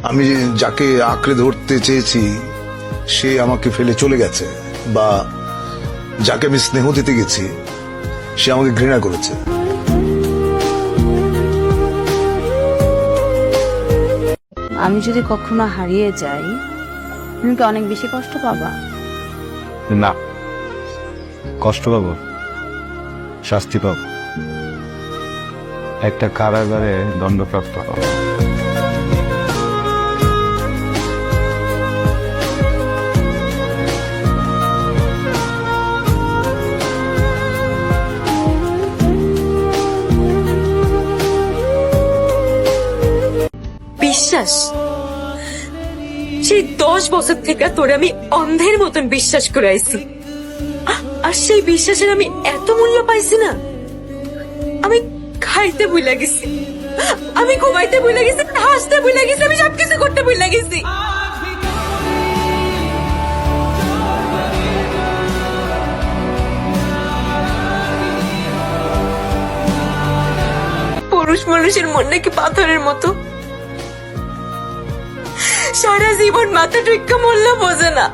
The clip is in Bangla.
আমি যাকে আঁকড়ে ধরতে চেয়েছি সে আমাকে ফেলে চলে গেছে, বা যাকে আমি স্নেহ দিতে গেছি সে আমাকে ঘৃণা করেছে। আমি যদি কখনো হারিয়ে যাই তুমি কি অনেক বেশি কষ্ট পাবা? না, কষ্ট পাবো, শাস্তি পাবো, একটা কারাগারে দণ্ডপ্রাপ্ত হবো। বিশ্বাস, সেই 10 বছর থেকে তোরে আমি অন্ধের মতন বিশ্বাস করে আইছি, আর সেই বিশ্বাসের আমি এত মূল্য পাইছি না। আমি খাইতে ভুলে গেছি, আমি ঘুমাইতে ভুলে গেছি, হাসতে ভুলে গেছি, আমি সবকিছু করতে ভুলে গেছি। পুরুষ মানুষের মন নাকি পাথরের মতো, সারা জীবন মাথা টুইক্কা মরলে বোঝে না।